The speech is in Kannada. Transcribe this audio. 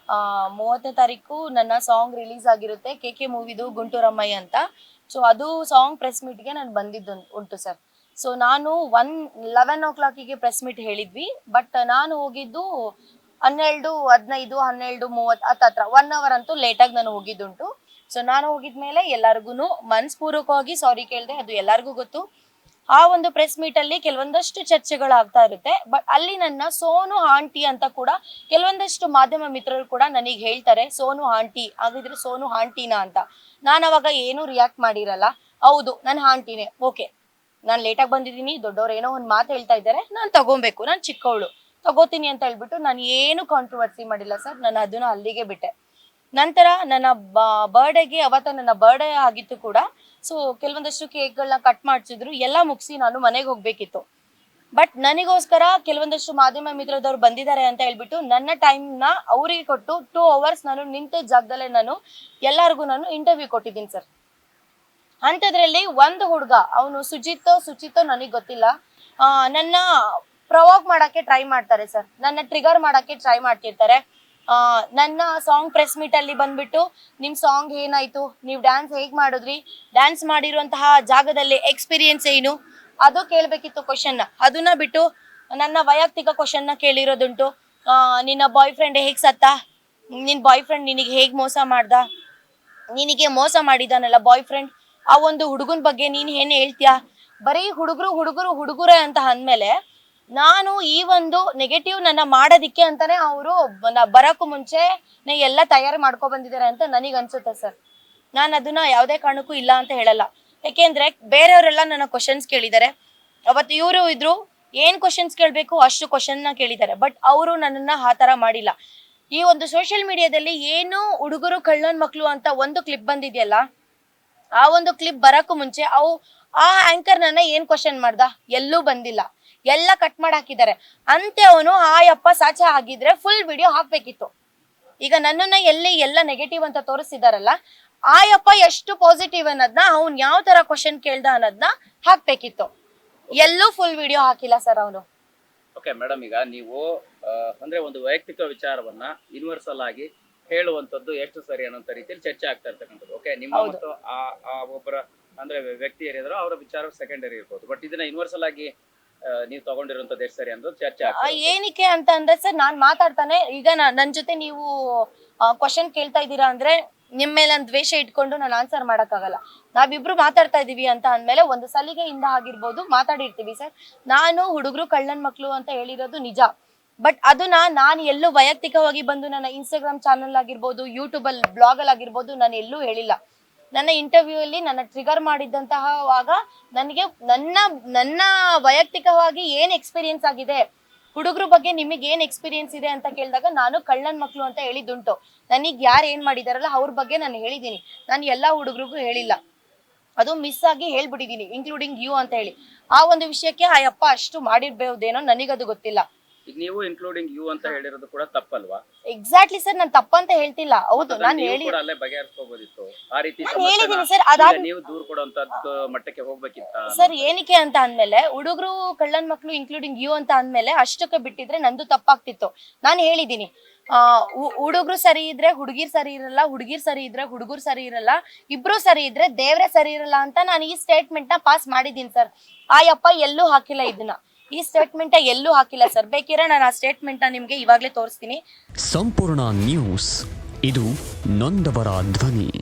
30ನೇ ತಾರೀಕು ನನ್ನ ಸಾಂಗ್ ರಿಲೀಸ್ ಆಗಿರುತ್ತೆ KK ಮೂವಿದು ಗುಂಟೂರಮ್ಮಯ್ಯ ಅಂತ. ಸೊ ಅದು ಸಾಂಗ್ ಪ್ರೆಸ್ ಮೀಟ್ಗೆ ನಾನು ಬಂದಿದ್ದು ಉಂಟು ಸರ್. ಸೊ ನಾನು 11 ಪ್ರೆಸ್ ಮೀಟ್ ಹೇಳಿದ್ವಿ, ಬಟ್ ನಾನು ಹೋಗಿದ್ದು 12:15 12:30 ಹತ್ತತ್ರ 1 ಅವರ್ ಅಂತೂ ಲೇಟಾಗಿ ನಾನು ಹೋಗಿದ್ದುಂಟು. ಸೊ ನಾನು ಹೋಗಿದ್ಮೇಲೆ ಎಲ್ಲರಿಗೂ ಮನಸ್ಪೂರ್ವಕವಾಗಿ ಸಾರಿ ಕೇಳಿದೆ, ಅದು ಎಲ್ಲರಿಗೂ ಗೊತ್ತು. ಆ ಒಂದು ಪ್ರೆಸ್ ಮೀಟ್ ಅಲ್ಲಿ ಕೆಲವೊಂದಷ್ಟು ಚರ್ಚೆಗಳಾಗ್ತಾ ಇರುತ್ತೆ, ಬಟ್ ಅಲ್ಲಿ ನನ್ನ ಸೋನು ಆಂಟಿ ಅಂತ ಕೂಡ ಕೆಲವೊಂದಷ್ಟು ಮಾಧ್ಯಮ ಮಿತ್ರರು ಕೂಡ ನನಗೆ ಹೇಳ್ತಾರೆ, ಸೋನು ಆಂಟಿ ಆಗಿದ್ರೆ ಸೋನು ಆಂಟಿನಾ ಅಂತ. ನಾನು ಅವಾಗ ಏನು ರಿಯಾಕ್ಟ್ ಮಾಡಿರಲ್ಲ. ಹೌದು ನನ್ನ ಆಂಟಿನೇ, ಓಕೆ ನಾನು ಲೇಟಾಗಿ ಬಂದಿದ್ದೀನಿ, ದೊಡ್ಡವ್ರು ಏನೋ ಒಂದು ಮಾತು ಹೇಳ್ತಾ ಇದ್ದಾರೆ, ನಾನು ತಗೊಬೇಕು, ನಾನು ಚಿಕ್ಕವಳು ತಗೋತೀನಿ ಅಂತ ಹೇಳ್ಬಿಟ್ಟು ನಾನು ಏನು ಕಾಂಟ್ರವರ್ಸಿ ಮಾಡಿಲ್ಲ ಸರ್. ನಾನು ಅದನ್ನ ಅಲ್ಲಿಗೆ ಬಿಟ್ಟೆ. ನಂತರ ನನ್ನ ಬರ್ಡೇಗೆ, ಅವತ್ತ ನನ್ನ ಬರ್ಡೇ ಆಗಿತ್ತು ಕೂಡ. ಸೊ ಕೆಲವೊಂದಷ್ಟು ಕೇಕ್ಗಳನ್ನ ಕಟ್ ಮಾಡಿಸಿದ್ರು, ಎಲ್ಲ ಮುಗಿಸಿ ನಾನು ಮನೆಗೆ ಹೋಗ್ಬೇಕಿತ್ತು. ಬಟ್ ನನಗೋಸ್ಕರ ಕೆಲವೊಂದಷ್ಟು ಮಾಧ್ಯಮ ಮಿತ್ರದವ್ರು ಬಂದಿದ್ದಾರೆ ಅಂತ ಹೇಳ್ಬಿಟ್ಟು ನನ್ನ ಟೈಮ್ನ ಅವರಿಗೆ ಕೊಟ್ಟು 2 ಅವರ್ಸ್ ನಾನು ನಿಂತ ಜಾಗದಲ್ಲೇ ನಾನು ಎಲ್ಲರಿಗೂ ನಾನು ಇಂಟರ್ವ್ಯೂ ಕೊಟ್ಟಿದ್ದೀನಿ ಸರ್. ಅಂಥದ್ರಲ್ಲಿ ಒಂದು ಹುಡುಗ, ಅವನು ಸುಚಿತೋ ನನಗೆ ಗೊತ್ತಿಲ್ಲ, ನನ್ನ ಪ್ರವೋಕ್ ಮಾಡಕ್ಕೆ ಟ್ರೈ ಮಾಡ್ತಾರೆ ಸರ್, ನನ್ನ ಟ್ರಿಗರ್ ಮಾಡಕ್ಕೆ ಟ್ರೈ ಮಾಡ್ತಿರ್ತಾರೆ. ನನ್ನ ಸಾಂಗ್ ಪ್ರೆಸ್ ಮೀಟ್ ಅಲ್ಲಿ ಬಂದ್ಬಿಟ್ಟು ನಿಮ್ ಸಾಂಗ್ ಏನಾಯ್ತು, ನೀವು ಡ್ಯಾನ್ಸ್ ಹೇಗ್ ಮಾಡಿದ್ರಿ, ಡ್ಯಾನ್ಸ್ ಮಾಡಿರುವಂತಹ ಜಾಗದಲ್ಲಿ ಎಕ್ಸ್ಪೀರಿಯನ್ಸ್ ಏನು, ಅದು ಕೇಳ್ಬೇಕಿತ್ತು ಕ್ವಶನ್. ಅದನ್ನ ಬಿಟ್ಟು ನನ್ನ ವೈಯಕ್ತಿಕ ಕ್ವಶನ್ ನ ಕೇಳಿರೋದುಂಟು. ನಿನ್ನ ಬಾಯ್ ಫ್ರೆಂಡ್ ಹೇಗ್ ಸತ್ತ, ನಿನ್ ಬಾಯ್ ಫ್ರೆಂಡ್ ನಿನಗೆ ಹೇಗ್ ಮೋಸ ಮಾಡ್ದ, ನಿನಗೆ ಮೋಸ ಮಾಡಿದಾನಲ್ಲ ಬಾಯ್ ಫ್ರೆಂಡ್, ಆ ಒಂದು ಹುಡುಗನ ಬಗ್ಗೆ ನೀನ್ ಏನ್ ಹೇಳ್ತೀಯಾ. ಬರೀ ಹುಡುಗರೇ ಅಂತ ಅಂದ್ಮೇಲೆ ನಾನು ಈ ಒಂದು ನೆಗೆಟಿವ್ ನನ್ನ ಮಾಡೋದಿಕ್ಕೆ ಅಂತಾನೆ ಅವರು ಬರಕ್ಕೂ ಮುಂಚೆ ಎಲ್ಲ ತಯಾರಿ ಮಾಡ್ಕೊ ಬಂದಿದ್ದಾರೆ ಅಂತ ನನಗೆ ಅನ್ಸುತ್ತೆ ಸರ್. ನಾನು ಅದನ್ನ ಯಾವುದೇ ಕಾರಣಕ್ಕೂ ಇಲ್ಲ ಅಂತ ಹೇಳಲ್ಲ. ಯಾಕೆಂದ್ರೆ ಬೇರೆಯವರೆಲ್ಲ ನನ್ನ ಕ್ವಶನ್ಸ್ ಕೇಳಿದ್ದಾರೆ. ಅವತ್ತು ಇವರು ಇದ್ರು, ಏನ್ ಕ್ವಶನ್ಸ್ ಕೇಳಬೇಕು ಅಷ್ಟು ಕ್ವಶನ್ ನ ಕೇಳಿದ್ದಾರೆ, ಬಟ್ ಅವರು ನನ್ನನ್ನ ಆ ತರ ಮಾಡಿಲ್ಲ. ಈ ಒಂದು ಸೋಷಿಯಲ್ ಮೀಡಿಯಾದಲ್ಲಿ ಏನು ಹುಡುಗರು ಕಳ್ಳನ್ ಮಕ್ಳು ಅಂತ ಒಂದು ಕ್ಲಿಪ್ ಬಂದಿದೆಯಲ್ಲ, ಆ ಒಂದು ಕ್ಲಿಪ್ ಬರಕ್ಕೂ ಮುಂಚೆ ಆ ಆಂಕರ್ ನನ್ನ ಏನ್ ಕ್ವಶನ್ ಮಾಡ್ದ, ಎಲ್ಲೂ ಬಂದಿಲ್ಲ, ಎಲ್ಲ ಕಟ್ ಮಾಡಿ ಹಾಕಿದ್ದಾರೆ. ಅಂತೆ ಅವನು ಯಪ್ಪ ಸಾಚ ಆಗಿದ್ರೆ ಫುಲ್ ವಿಡಿಯೋ ಹಾಕ್ಬೇಕಿತ್ತು. ಈಗ ನನ್ನನ್ನ ಎಲ್ಲ ನೆಗೆಟಿವ್ ಅಂತ ತೋರಿಸಿದಾರಲ್ಲ, ಯಪ್ಪ ಎಷ್ಟು ಪಾಸಿಟಿವ್ ಅನ್ನೋದನ್ನ, ಅವ್ನ್ ಯಾವ ತರ ಕ್ವಶನ್ ಕೇಳ್ದ ಅನ್ನೋದನ್ನ ಹಾಕ್ಬೇಕಿತ್ತು. ಎಲ್ಲೂ ಫುಲ್ ವಿಡಿಯೋ ಹಾಕಿಲ್ಲ ಸರ್ ಅವನು. ಓಕೆ ಮೇಡಮ್, ಈಗ ನೀವು ಅಂದ್ರೆ ಒಂದು ವೈಯಕ್ತಿಕ ವಿಚಾರವನ್ನ ಯೂನಿವರ್ಸಲ್ ಆಗಿ ಹೇಳುವಂತದ್ದು ಎಷ್ಟು ಸರಿ ಅನ್ನೋ ರೀತಿಯಲ್ಲಿ ಚರ್ಚೆ ಆಗ್ತಾ ಇರ್ತಕ್ಕಂಥದ್ದು. ಓಕೆ, ನಿಮ್ಮ ಮತ್ತು ಆ ಒಬ್ಬರ ಅಂದ್ರೆ ವ್ಯಕ್ತಿ ಏನಿದ್ರು ಅವರ ವಿಚಾರ ಸೆಕೆಂಡರಿ ಇರ್ಬೋದು, ಬಟ್ ಇದನ್ನ ಯೂನಿವರ್ಸಲ್ ಆಗಿ ನೀವು ತಗೊಂಡಿರುವಂತದ್ದು ಎಷ್ಟು ಸರಿ ಅನ್ನೋದು ಚರ್ಚೆ ಆಗ್ತದೆ. ಏನಕ್ಕೆ ಅಂತ ಅಂದ್ರೆ ಸರ್, ನಾನ್ ಮಾತಾಡ್ತಾನೆ ಈಗ ನನ್ ಜೊತೆ ನೀವು ಕ್ವಶನ್ ಕೇಳ್ತಾ ಇದ್ದೀರಾ ಅಂದ್ರೆ ನಿಮ್ ಮೇಲೆ ನಾನು ದ್ವೇಷ ಇಟ್ಕೊಂಡು ನಾನು ಆನ್ಸರ್ ಮಾಡಕ್ಕಾಗಲ್ಲ. ನಾವಿಬ್ರು ಮಾತಾಡ್ತಾ ಇದೀವಿ ಅಂತ ಅಂದ್ಮೇಲೆ ಒಂದು ಸಲಿಗೆಯಿಂದ ಆಗಿರ್ಬೋದು ಮಾತಾಡಿರ್ತೀವಿ ಸರ್. ನಾನು ಹುಡುಗರು ಕಳ್ಳನ್ ಮಕ್ಳು ಅಂತ ಹೇಳಿರೋದು ನಿಜ, ಬಟ್ ಅದನ್ನ ನಾನು ಎಲ್ಲೂ ವೈಯಕ್ತಿಕವಾಗಿ ಬಂದು ನನ್ನ ಇನ್ಸ್ಟಾಗ್ರಾಮ್ ಚಾನಲ್ ಆಗಿರ್ಬೋದು, ಯೂಟ್ಯೂಬ್ ಅಲ್ಲಿ ಬ್ಲಾಗ್ ಅಲ್ಲಿ ಆಗಿರ್ಬೋದು ನಾನು ಎಲ್ಲೂ ಹೇಳಿಲ್ಲ. ನನ್ನ ಇಂಟರ್ವ್ಯೂ ಅಲ್ಲಿ ನನ್ನ ಟ್ರಿಗರ್ ಮಾಡಿದ್ದಂತಹ ನನಗೆ ನನ್ನ ವೈಯಕ್ತಿಕವಾಗಿ ಏನ್ ಎಕ್ಸ್ಪೀರಿಯನ್ಸ್ ಆಗಿದೆ, ಹುಡುಗರ ಬಗ್ಗೆ ನಿಮಗೆ ಏನ್ ಎಕ್ಸ್ಪೀರಿಯನ್ಸ್ ಇದೆ ಅಂತ ಕೇಳಿದಾಗ ನಾನು ಕಳ್ಳನ್ ಮಕ್ಳು ಅಂತ ಹೇಳಿದ್ದುಂಟು. ನನಗ್ ಯಾರು ಏನ್ ಮಾಡಿದಾರಲ್ಲ ಅವ್ರ ಬಗ್ಗೆ ನಾನು ಹೇಳಿದೀನಿ. ನಾನು ಎಲ್ಲಾ ಹುಡುಗರಿಗೂ ಹೇಳಿಲ್ಲ, ಅದು ಮಿಸ್ ಆಗಿ ಹೇಳ್ಬಿಟ್ಟಿದೀನಿ, ಇನ್ಕ್ಲೂಡಿಂಗ್ ಯು ಅಂತ ಹೇಳಿ. ಆ ಒಂದು ವಿಷಯಕ್ಕೆ ಯಪ್ಪ ಅಷ್ಟು ಮಾಡಿರ್ಬಹುದೇನೋ, ನನಗದು ಗೊತ್ತಿಲ್ಲ. ಈಗ ನೀವು ಇನ್ಕ್ಲೂಡಿಂಗ್ ಯು ಅಂತ ಹೇಳಿರೋದು ಕೂಡ ತಪ್ಪಲ್ವಾ? ಎಕ್ಸಾಕ್ಟ್ಲಿ ಸರ್, ನಾನು ತಪ್ಪಂತ ಹೇಳ್ತಿಲ್ಲ. ಹೌದು, ನಾನು ಬಗೆಹರಿಸಬಹುದಿತ್ತು. ಆ ರೀತಿ ಹೇಳಿದೀನಿ ಸರ್. ಅದಾದ ನೀವು ದೂರ ಕೊಡುವಂತದ್ದು ಮಟ್ಟಕ್ಕೆ ಹೋಗ್ಬೇಕಿತ್ತ ಸರ್. ಏನಕ್ಕೆ ಅಂತ ಅಂದ್ಮೇಲೆ ಹುಡುಗರು ಕಳ್ಳನ್ ಮಕ್ಳು ಇನ್ಕ್ಲೂಡಿಂಗ್ ಯು ಅಂತ ಅಂದ್ಮೇಲೆ ಅಷ್ಟಕ್ಕೆ ಬಿಟ್ಟಿದ್ರೆ ನಂದು ತಪ್ಪಾಗ್ತಿತ್ತು. ನಾನು ಹೇಳಿದೀನಿ, ಹುಡುಗರು ಸರಿ ಇದ್ರೆ ಹುಡುಗಿರ್ ಸರಿ ಇರಲ್ಲ, ಹುಡುಗಿರ್ ಸರಿ ಇದ್ರೆ ಹುಡುಗರು ಸರಿ ಇರಲ್ಲ, ಇಬ್ರು ಸರಿ ಇದ್ರೆ ದೇವ್ರೆ ಸರಿ ಇರಲ್ಲ ಅಂತ ನಾನು ಈ ಸ್ಟೇಟ್ಮೆಂಟ್ ನ ಪಾಸ್ ಮಾಡಿದೀನಿ ಸರ್. ಯಪ್ಪ ಎಲ್ಲೂ ಹಾಕಿಲ್ಲ, ಇದನ್ನ ಈ ಸ್ಟೇಟ್ಮೆಂಟ್ ಎಲ್ಲೂ ಹಾಕಿಲ್ಲ ಸರ್. ಬೇಕಿದ್ರೆ ನಾನು ಆ ಸ್ಟೇಟ್ಮೆಂಟ್ ನಿಮ್ಗೆ ಇವಾಗ್ಲೇ ತೋರಿಸ್ತೀನಿ. ಸಂಪೂರ್ಣ ನ್ಯೂಸ್, ಇದು ನೊಂದವರ ಧ್ವನಿ.